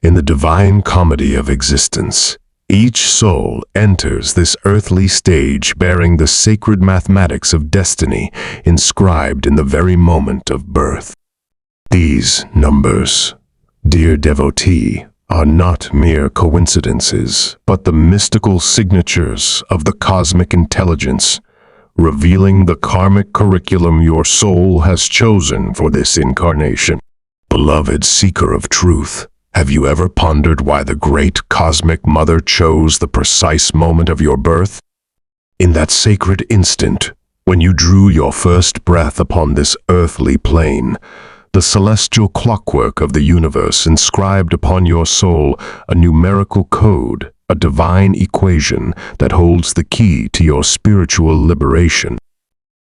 In the divine comedy of existence, each soul enters this earthly stage bearing the sacred mathematics of destiny inscribed in the very moment of birth. These numbers, dear devotee, are not mere coincidences, but the mystical signatures of the cosmic intelligence, revealing the karmic curriculum your soul has chosen for this incarnation. Beloved seeker of truth, have you ever pondered why the great cosmic mother chose the precise moment of your birth? In that sacred instant, when you drew your first breath upon this earthly plane, the celestial clockwork of the universe inscribed upon your soul a numerical code, a divine equation that holds the key to your spiritual liberation.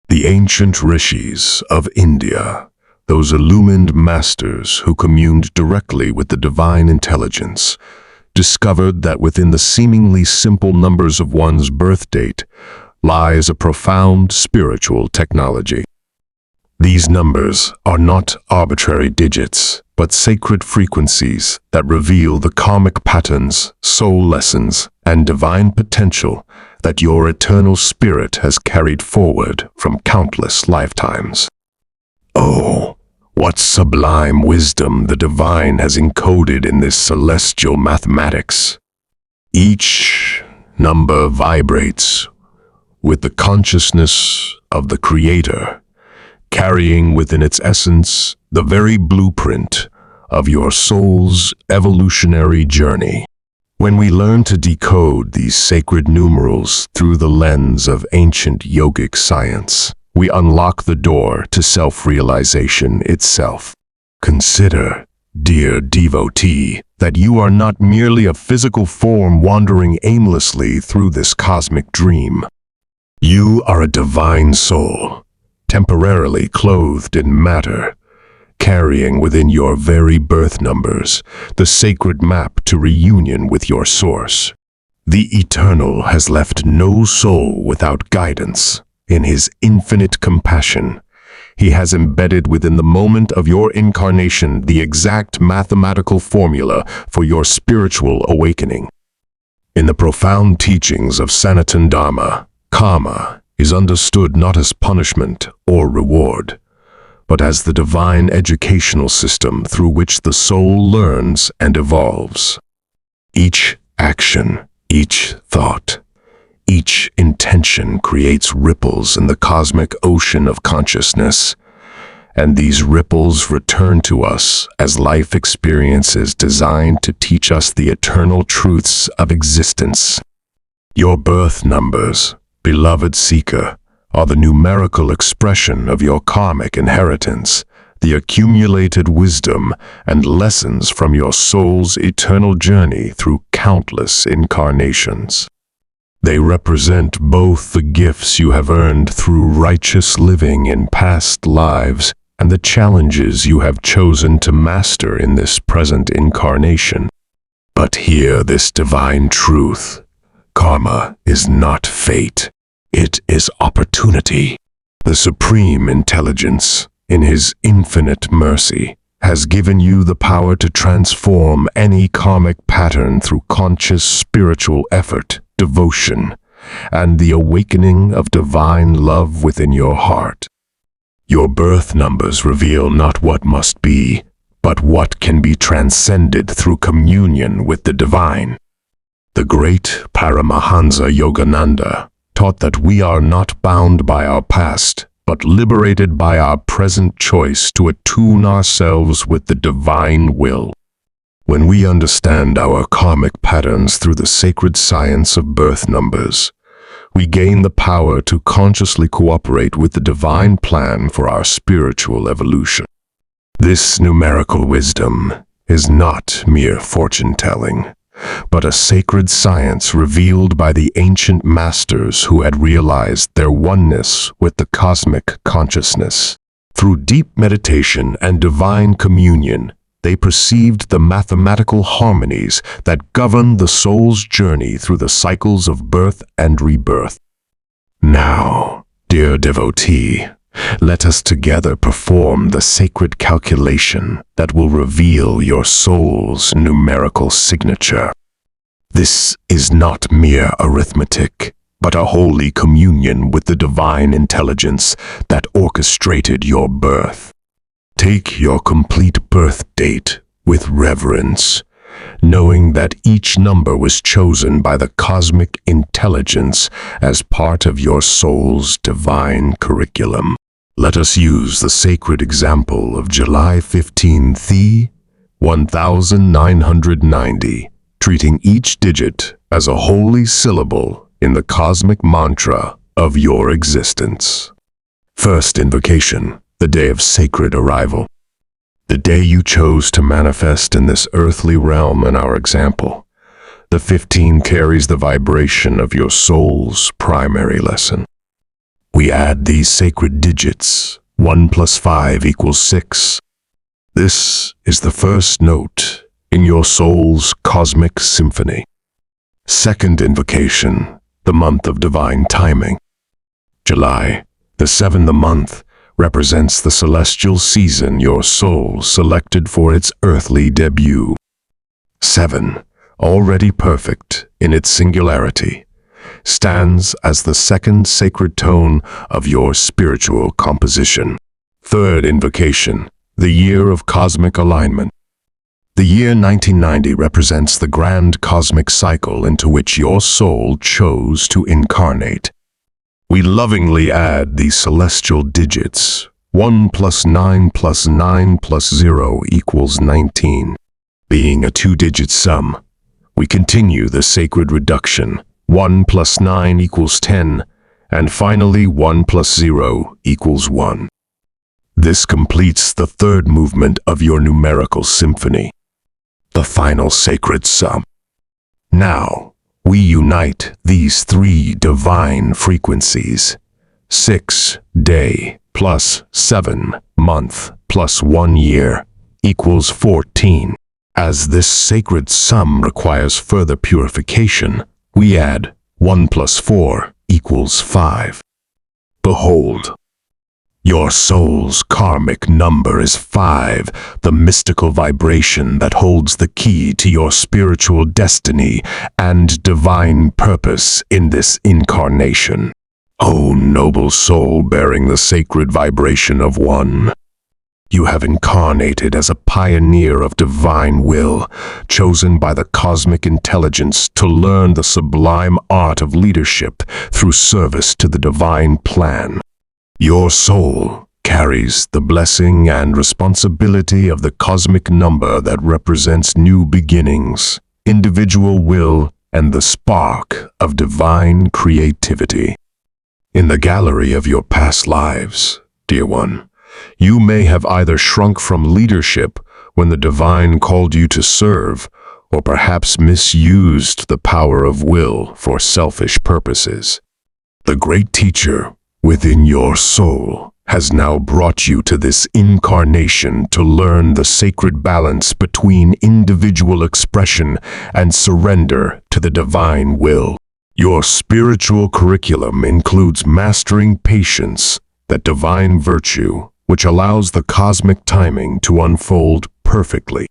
The ancient rishis of India, those illumined masters who communed directly with the divine intelligence, discovered that within the seemingly simple numbers of one's birth date lies a profound spiritual technology. These numbers are not arbitrary digits, but sacred frequencies that reveal the karmic patterns, soul lessons, and divine potential that your eternal spirit has carried forward from countless lifetimes. Oh, what sublime wisdom the divine has encoded in this celestial mathematics. Each number vibrates with the consciousness of the Creator, carrying within its essence the very blueprint of your soul's evolutionary journey. When we learn to decode these sacred numerals through the lens of ancient yogic science, we unlock the door to self-realization itself. Consider, dear devotee, that you are not merely a physical form wandering aimlessly through this cosmic dream. You are a divine soul, temporarily clothed in matter, carrying within your very birth numbers the sacred map to reunion with your source. The Eternal has left no soul without guidance. In His infinite compassion, He has embedded within the moment of your incarnation the exact mathematical formula for your spiritual awakening. In the profound teachings of Sanatana Dharma, karma is understood not as punishment or reward, but as the divine educational system through which the soul learns and evolves. Each action, each thought, each intention creates ripples in the cosmic ocean of consciousness, and these ripples return to us as life experiences designed to teach us the eternal truths of existence. Your birth numbers, beloved seeker, are the numerical expression of your karmic inheritance, the accumulated wisdom and lessons from your soul's eternal journey through countless incarnations. They represent both the gifts you have earned through righteous living in past lives and the challenges you have chosen to master in this present incarnation. But hear this divine truth. Karma is not fate. It is opportunity. The Supreme Intelligence, in His infinite mercy, has given you the power to transform any karmic pattern through conscious spiritual effort, devotion, and the awakening of divine love within your heart. Your birth numbers reveal not what must be, but what can be transcended through communion with the divine. The great Paramahansa Yogananda taught that we are not bound by our past, but liberated by our present choice to attune ourselves with the divine will. When we understand our karmic patterns through the sacred science of birth numbers, we gain the power to consciously cooperate with the divine plan for our spiritual evolution. This numerical wisdom is not mere fortune-telling, but a sacred science revealed by the ancient masters who had realized their oneness with the cosmic consciousness. Through deep meditation and divine communion, they perceived the mathematical harmonies that govern the soul's journey through the cycles of birth and rebirth. Now, dear devotee, Let us together perform the sacred calculation that will reveal your soul's numerical signature. This is not mere arithmetic, but a holy communion with the divine intelligence that orchestrated your birth. Take your complete birth date with reverence, knowing that each number was chosen by the cosmic intelligence as part of your soul's divine curriculum. Let us use the sacred example of July 15, 1990, treating each digit as a holy syllable in the cosmic mantra of your existence. First invocation, the day of sacred arrival. The day you chose to manifest in this earthly realm in our example. The 15 carries the vibration of your soul's primary lesson. We add these sacred digits. 1 + 5 = 6. This is the first note in your soul's cosmic symphony. Second invocation, the month of divine timing. July, the 7th month, represents the celestial season your soul selected for its earthly debut. 7, already perfect in its singularity, stands as the second sacred tone of your spiritual composition. Third invocation, the year of cosmic alignment. The year 1990 represents the grand cosmic cycle into which your soul chose to incarnate. We lovingly add these celestial digits. 1 + 9 + 9 + 0 = 19. Being a two-digit sum, we continue the sacred reduction. 1 + 9 = 10, and finally 1 + 0 = 1. This completes the third movement of your numerical symphony, the final sacred sum. Now, we unite these three divine frequencies. 6 day plus 7 month plus 1 year = 14. As this sacred sum requires further purification, we add 1 + 4 = 5. Behold, your soul's karmic number is 5, the mystical vibration that holds the key to your spiritual destiny and divine purpose in this incarnation. O noble soul bearing the sacred vibration of 1, you have incarnated as a pioneer of divine will, chosen by the cosmic intelligence to learn the sublime art of leadership through service to the divine plan. Your soul carries the blessing and responsibility of the cosmic number that represents new beginnings, individual will, and the spark of divine creativity. In the gallery of your past lives, dear one, you may have either shrunk from leadership when the divine called you to serve, or perhaps misused the power of will for selfish purposes. The great teacher within your soul has now brought you to this incarnation to learn the sacred balance between individual expression and surrender to the divine will. Your spiritual curriculum includes mastering patience, that divine virtue which allows the cosmic timing to unfold perfectly.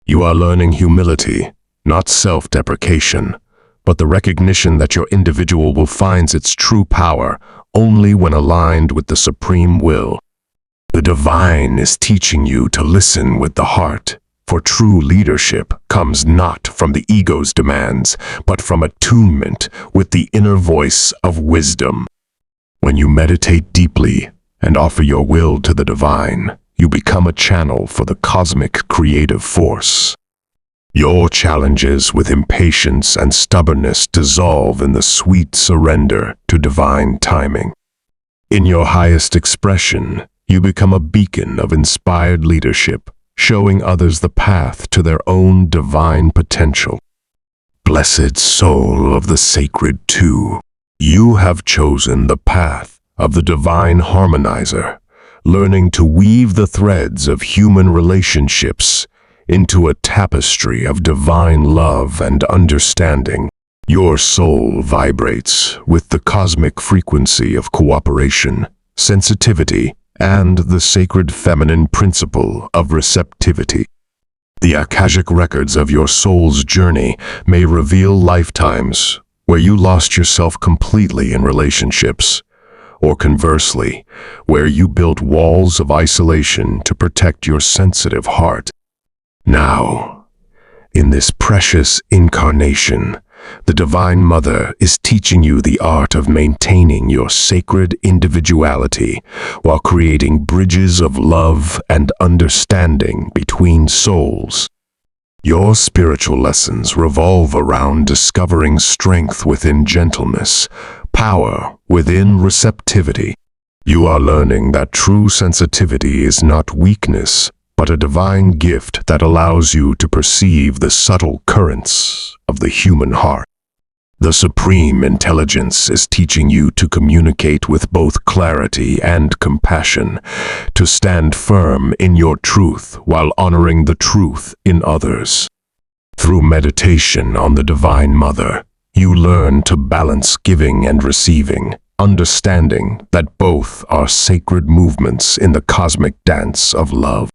You are learning humility, not self-deprecation, but the recognition that your individual will find its true power only when aligned with the supreme will. The divine is teaching you to listen with the heart, for true leadership comes not from the ego's demands, but from attunement with the inner voice of wisdom. When you meditate deeply and offer your will to the divine, you become a channel for the cosmic creative force. Your challenges with impatience and stubbornness dissolve in the sweet surrender to divine timing. In your highest expression, you become a beacon of inspired leadership, showing others the path to their own divine potential. Blessed soul of the sacred two, you have chosen the path of the divine harmonizer, learning to weave the threads of human relationships into a tapestry of divine love and understanding. Your soul vibrates with the cosmic frequency of cooperation, sensitivity, and the sacred feminine principle of receptivity. The Akashic records of your soul's journey may reveal lifetimes where you lost yourself completely in relationships, or conversely, where you built walls of isolation to protect your sensitive heart. Now, in this precious incarnation, the Divine Mother is teaching you the art of maintaining your sacred individuality while creating bridges of love and understanding between souls. Your spiritual lessons revolve around discovering strength within gentleness, power within receptivity. You are learning that true sensitivity is not weakness, but a divine gift that allows you to perceive the subtle currents of the human heart. The Supreme Intelligence is teaching you to communicate with both clarity and compassion, to stand firm in your truth while honoring the truth in others. Through meditation on the Divine Mother, you learn to balance giving and receiving, understanding that both are sacred movements in the cosmic dance of love.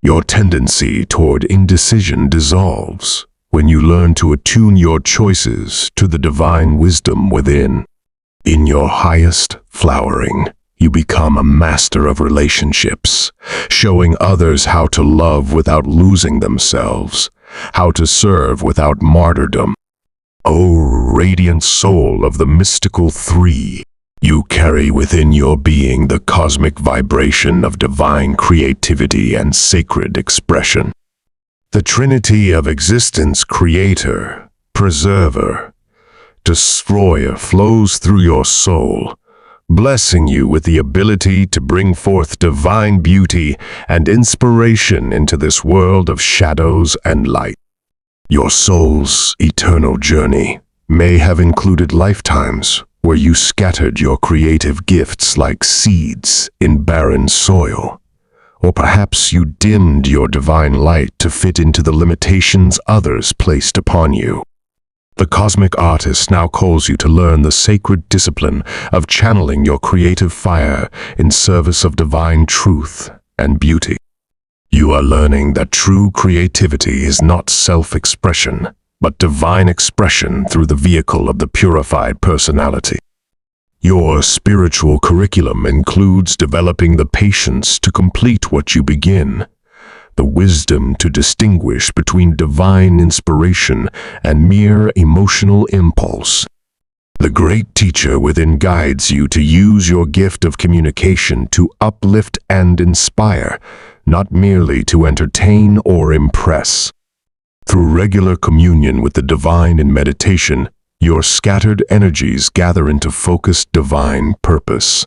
Your tendency toward indecision dissolves when you learn to attune your choices to the divine wisdom within. In your highest flowering, you become a master of relationships, showing others how to love without losing themselves, how to serve without martyrdom. O radiant soul of the mystical three, you carry within your being the cosmic vibration of divine creativity and sacred expression. The Trinity of existence, creator, preserver, destroyer, flows through your soul, blessing you with the ability to bring forth divine beauty and inspiration into this world of shadows and light. Your soul's eternal journey may have included lifetimes where you scattered your creative gifts like seeds in barren soil. Or perhaps you dimmed your divine light to fit into the limitations others placed upon you. The cosmic artist now calls you to learn the sacred discipline of channeling your creative fire in service of divine truth and beauty. You are learning that true creativity is not self-expression, but divine expression through the vehicle of the purified personality. Your spiritual curriculum includes developing the patience to complete what you begin, the wisdom to distinguish between divine inspiration and mere emotional impulse. The great teacher within guides you to use your gift of communication to uplift and inspire, not merely to entertain or impress. Through regular communion with the divine in meditation, your scattered energies gather into focused divine purpose.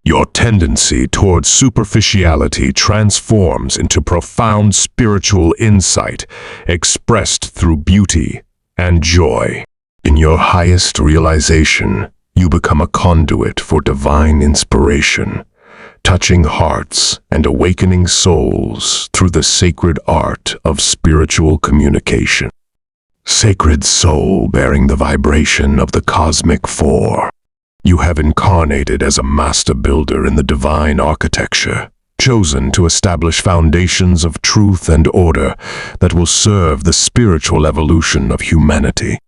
Your tendency towards superficiality transforms into profound spiritual insight, expressed through beauty and joy. In your highest realization, you become a conduit for divine inspiration, touching hearts and awakening souls through the sacred art of spiritual communication. Sacred soul bearing the vibration of the cosmic four, you have incarnated as a master builder in the divine architecture, chosen to establish foundations of truth and order that will serve the spiritual evolution of humanity.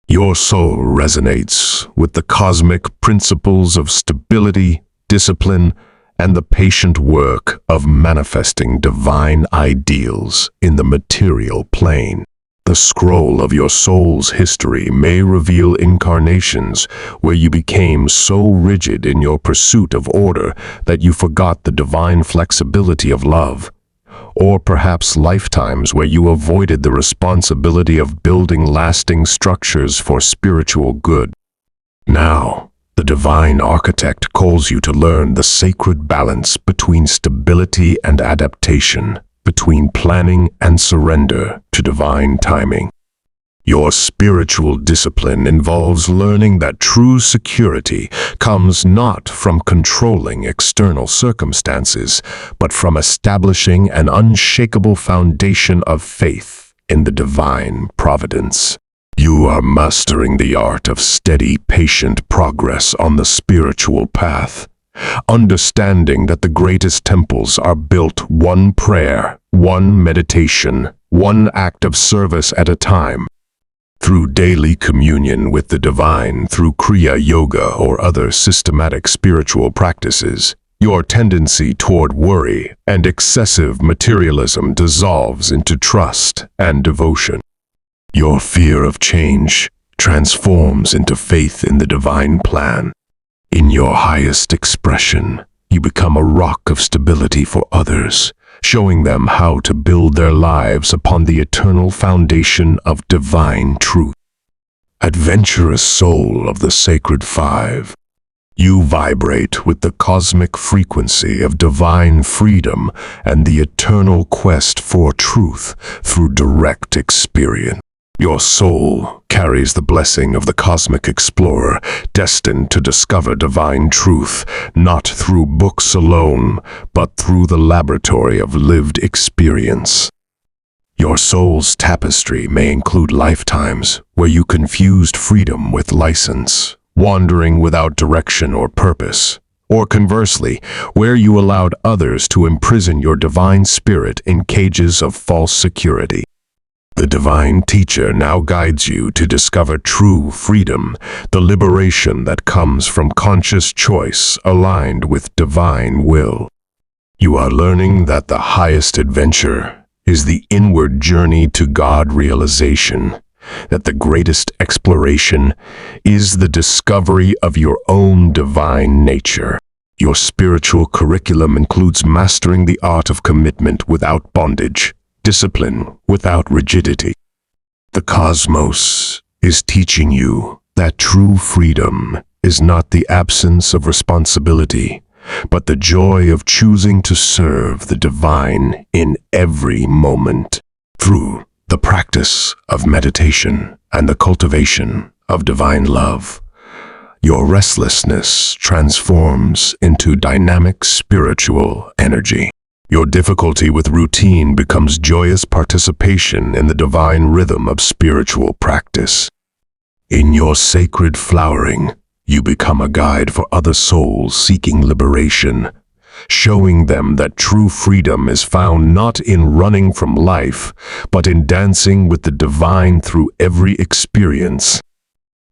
Your soul resonates with the cosmic principles of stability, discipline, and the patient work of manifesting divine ideals in the material plane. The scroll of your soul's history may reveal incarnations where you became so rigid in your pursuit of order that you forgot the divine flexibility of love, or perhaps lifetimes where you avoided the responsibility of building lasting structures for spiritual good. Now, the divine architect calls you to learn the sacred balance between stability and adaptation, between planning and surrender to divine timing. Your spiritual discipline involves learning that true security comes not from controlling external circumstances, but from establishing an unshakable foundation of faith in the divine providence. You are mastering the art of steady, patient progress on the spiritual path, understanding that the greatest temples are built one prayer, one meditation, one act of service at a time. Through daily communion with the divine, through Kriya Yoga or other systematic spiritual practices, your tendency toward worry and excessive materialism dissolves into trust and devotion. Your fear of change transforms into faith in the divine plan. In your highest expression, you become a rock of stability for others, showing them how to build their lives upon the eternal foundation of divine truth. Adventurous soul of the Sacred Five, you vibrate with the cosmic frequency of divine freedom and the eternal quest for truth through direct experience. Your soul carries the blessing of the cosmic explorer, destined to discover divine truth, not through books alone, but through the laboratory of lived experience. Your soul's tapestry may include lifetimes where you confused freedom with license, wandering without direction or purpose, or conversely, where you allowed others to imprison your divine spirit in cages of false security. The divine teacher now guides you to discover true freedom, the liberation that comes from conscious choice aligned with divine will. You are learning that the highest adventure is the inward journey to God realization, that the greatest exploration is the discovery of your own divine nature. Your spiritual curriculum includes mastering the art of commitment without bondage, discipline without rigidity. The cosmos is teaching you that true freedom is not the absence of responsibility, but the joy of choosing to serve the divine in every moment. Through the practice of meditation and the cultivation of divine love, your restlessness transforms into dynamic spiritual energy. Your difficulty with routine becomes joyous participation in the divine rhythm of spiritual practice. In your sacred flowering, you become a guide for other souls seeking liberation, showing them that true freedom is found not in running from life, but in dancing with the divine through every experience.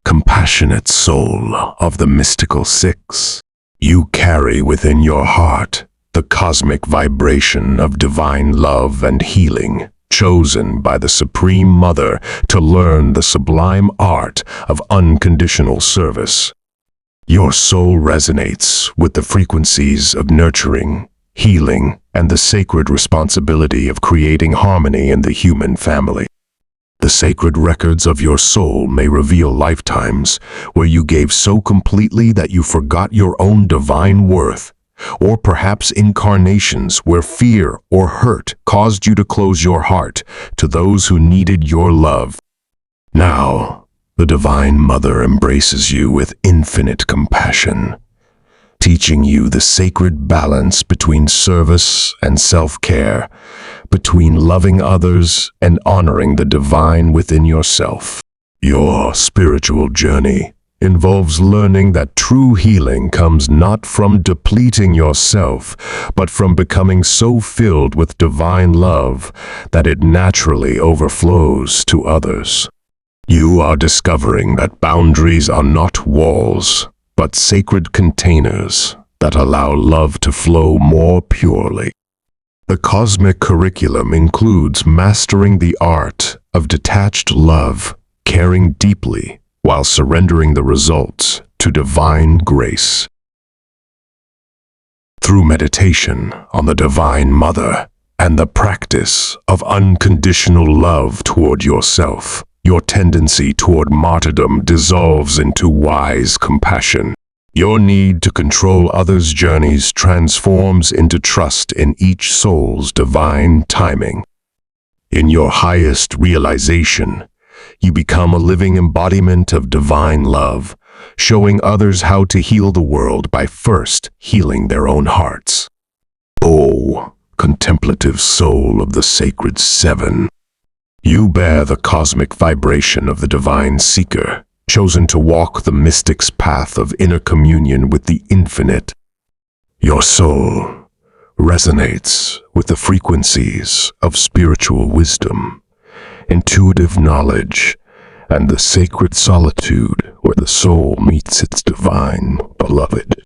Compassionate soul of the mystical six, you carry within your heart the cosmic vibration of divine love and healing, chosen by the Supreme Mother to learn the sublime art of unconditional service. Your soul resonates with the frequencies of nurturing, healing, and the sacred responsibility of creating harmony in the human family. The sacred records of your soul may reveal lifetimes where you gave so completely that you forgot your own divine worth, or perhaps incarnations where fear or hurt caused you to close your heart to those who needed your love. Now, the Divine Mother embraces you with infinite compassion, teaching you the sacred balance between service and self-care, between loving others and honoring the divine within yourself. Your spiritual journey involves learning that true healing comes not from depleting yourself, but from becoming so filled with divine love that it naturally overflows to others. You are discovering that boundaries are not walls, but sacred containers that allow love to flow more purely. The cosmic curriculum includes mastering the art of detached love, caring deeply, while surrendering the results to divine grace. Through meditation on the Divine Mother and the practice of unconditional love toward yourself, your tendency toward martyrdom dissolves into wise compassion. Your need to control others' journeys transforms into trust in each soul's divine timing. In your highest realization, you become a living embodiment of divine love, showing others how to heal the world by first healing their own hearts. O contemplative soul of the Sacred Seven, you bear the cosmic vibration of the divine seeker, chosen to walk the mystic's path of inner communion with the infinite. Your soul resonates with the frequencies of spiritual wisdom, intuitive knowledge, and the sacred solitude where the soul meets its divine beloved.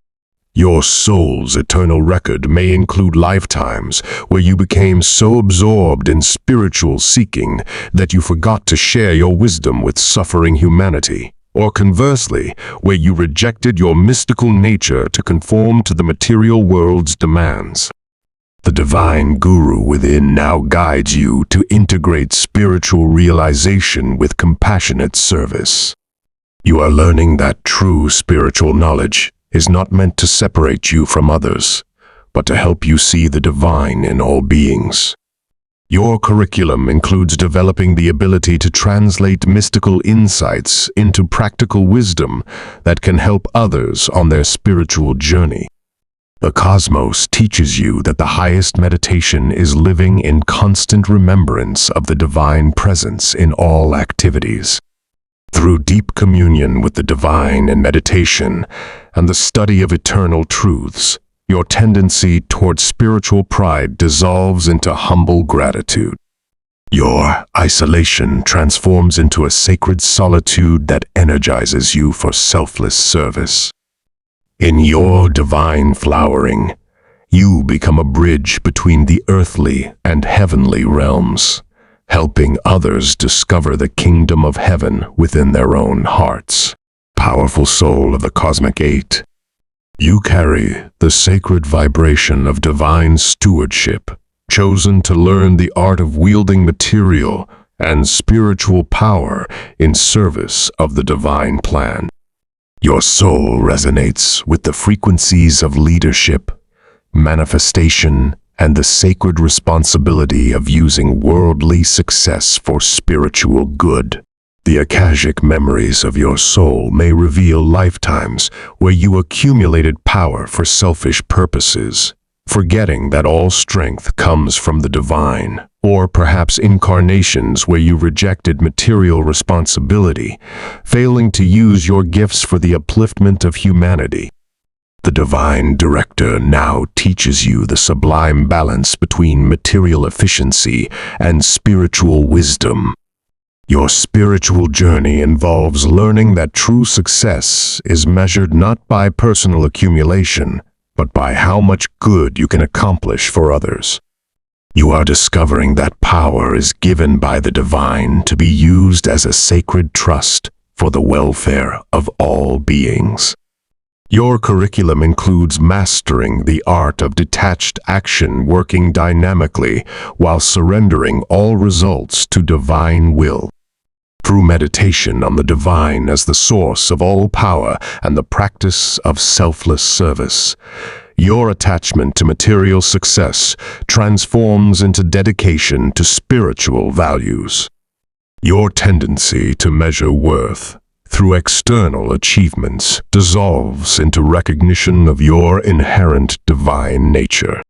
Your soul's eternal record may include lifetimes where you became so absorbed in spiritual seeking that you forgot to share your wisdom with suffering humanity, or conversely, where you rejected your mystical nature to conform to the material world's demands. The divine guru within now guides you to integrate spiritual realization with compassionate service. You are learning that true spiritual knowledge is not meant to separate you from others, but to help you see the divine in all beings. Your curriculum includes developing the ability to translate mystical insights into practical wisdom that can help others on their spiritual journey. The cosmos teaches you that the highest meditation is living in constant remembrance of the divine presence in all activities. Through deep communion with the divine in meditation and the study of eternal truths, your tendency toward spiritual pride dissolves into humble gratitude. Your isolation transforms into a sacred solitude that energizes you for selfless service. In your divine flowering, you become a bridge between the earthly and heavenly realms, helping others discover the kingdom of heaven within their own hearts. Powerful soul of the Cosmic Eight, you carry the sacred vibration of divine stewardship, chosen to learn the art of wielding material and spiritual power in service of the divine plan. Your soul resonates with the frequencies of leadership, manifestation, and the sacred responsibility of using worldly success for spiritual good. The Akashic memories of your soul may reveal lifetimes where you accumulated power for selfish purposes, forgetting that all strength comes from the divine, or perhaps incarnations where you rejected material responsibility, failing to use your gifts for the upliftment of humanity. The divine director now teaches you the sublime balance between material efficiency and spiritual wisdom. Your spiritual journey involves learning that true success is measured not by personal accumulation, but by how much good you can accomplish for others. You are discovering that power is given by the divine to be used as a sacred trust for the welfare of all beings. Your curriculum includes mastering the art of detached action, working dynamically while surrendering all results to divine will. Through meditation on the divine as the source of all power and the practice of selfless service, your attachment to material success transforms into dedication to spiritual values. Your tendency to measure worth through external achievements dissolves into recognition of your inherent divine nature.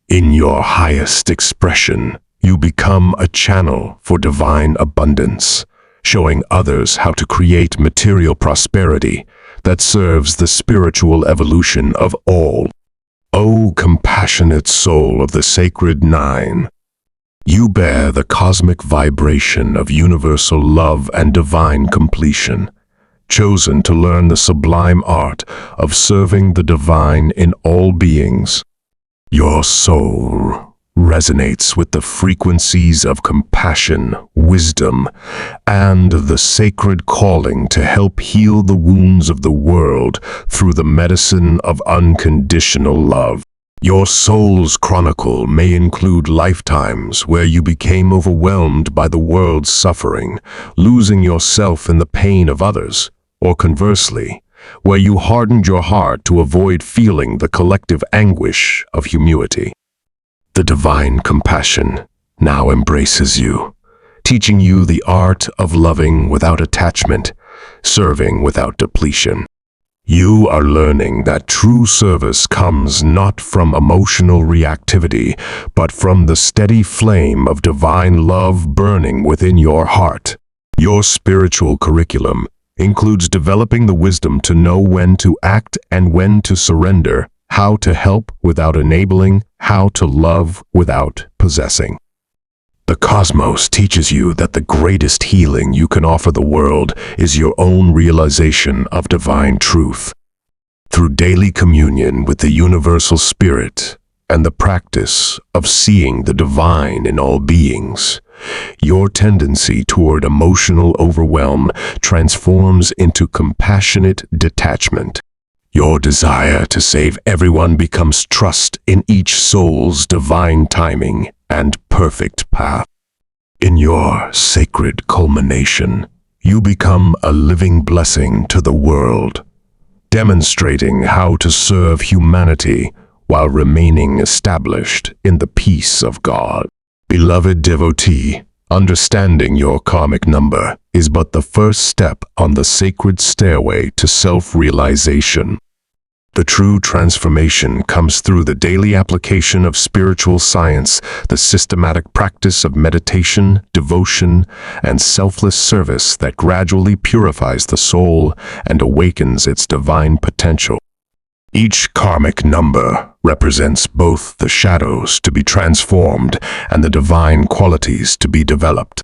In your highest expression, you become a channel for divine abundance, showing others how to create material prosperity that serves the spiritual evolution of all. O compassionate soul of the sacred nine, you bear the cosmic vibration of universal love and divine completion, chosen to learn the sublime art of serving the divine in all beings. Your soul resonates with the frequencies of compassion, wisdom, and the sacred calling to help heal the wounds of the world through the medicine of unconditional love. Your soul's chronicle may include lifetimes where you became overwhelmed by the world's suffering, losing yourself in the pain of others, or conversely, where you hardened your heart to avoid feeling the collective anguish of humanity. The divine compassion now embraces you, teaching you the art of loving without attachment, serving without depletion. You are learning that true service comes not from emotional reactivity, but from the steady flame of divine love burning within your heart. Your spiritual curriculum includes developing the wisdom to know when to act and when to surrender, how to help without enabling, how to love without possessing. The cosmos teaches you that the greatest healing you can offer the world is your own realization of divine truth. Through daily communion with the universal spirit and the practice of seeing the divine in all beings, your tendency toward emotional overwhelm transforms into compassionate detachment. Your desire to save everyone becomes trust in each soul's divine timing and perfect path. In your sacred culmination, you become a living blessing to the world, demonstrating how to serve humanity while remaining established in the peace of God. Beloved devotee, understanding your karmic number is but the first step on the sacred stairway to self-realization. The true transformation comes through the daily application of spiritual science, the systematic practice of meditation, devotion, and selfless service that gradually purifies the soul and awakens its divine potential. Each karmic number represents both the shadows to be transformed and the divine qualities to be developed.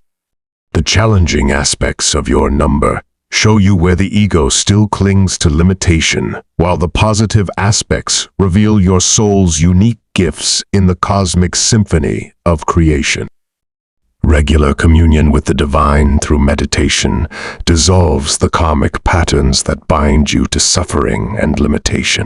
The challenging aspects of your number show you where the ego still clings to limitation, while the positive aspects reveal your soul's unique gifts in the cosmic symphony of creation. Regular communion with the divine through meditation dissolves the karmic patterns that bind you to suffering and limitation.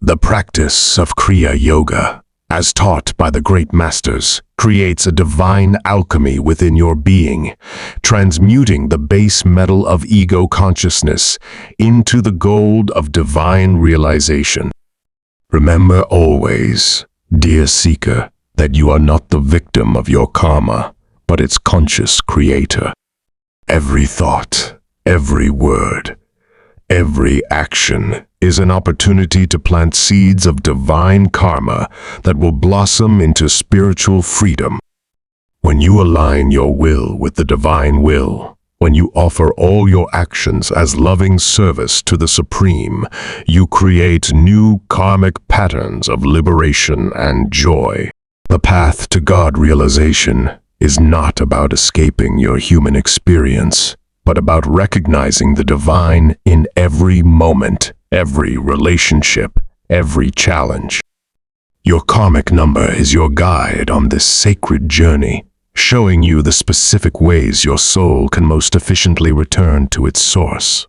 The practice of Kriya Yoga, as taught by the great masters, creates a divine alchemy within your being, transmuting the base metal of ego consciousness into the gold of divine realization. Remember always, dear seeker, that you are not the victim of your karma, but its conscious creator. Every thought, every word, every action is an opportunity to plant seeds of divine karma that will blossom into spiritual freedom. When you align your will with the divine will, when you offer all your actions as loving service to the Supreme, you create new karmic patterns of liberation and joy. The path to God realization is not about escaping your human experience, but about recognizing the divine in every moment, every relationship, every challenge. Your karmic number is your guide on this sacred journey, showing you the specific ways your soul can most efficiently return to its source.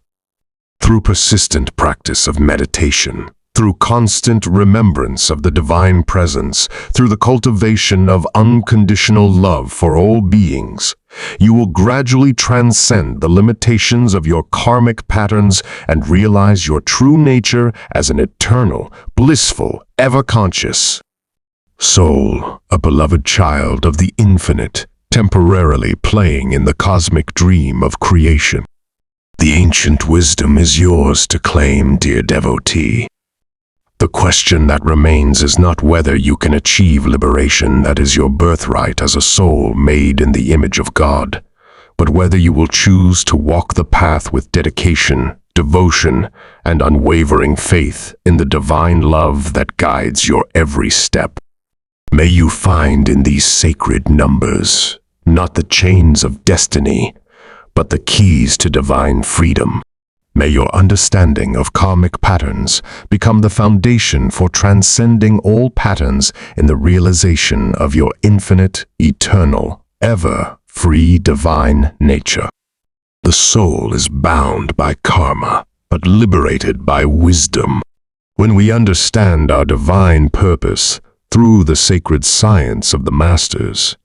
Through persistent practice of meditation, through constant remembrance of the divine presence, through the cultivation of unconditional love for all beings, you will gradually transcend the limitations of your karmic patterns and realize your true nature as an eternal, blissful, ever-conscious soul, a beloved child of the infinite, temporarily playing in the cosmic dream of creation. The ancient wisdom is yours to claim, dear devotee. The question that remains is not whether you can achieve liberation that is your birthright as a soul made in the image of God, but whether you will choose to walk the path with dedication, devotion, and unwavering faith in the divine love that guides your every step. May you find in these sacred numbers not the chains of destiny, but the keys to divine freedom. May your understanding of karmic patterns become the foundation for transcending all patterns in the realization of your infinite, eternal, ever-free divine nature. The soul is bound by karma, but liberated by wisdom. When we understand our divine purpose through the sacred science of the masters,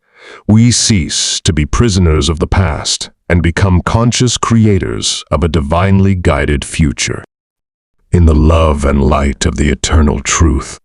we cease to be prisoners of the past and become conscious creators of a divinely guided future. In the love and light of the eternal truth,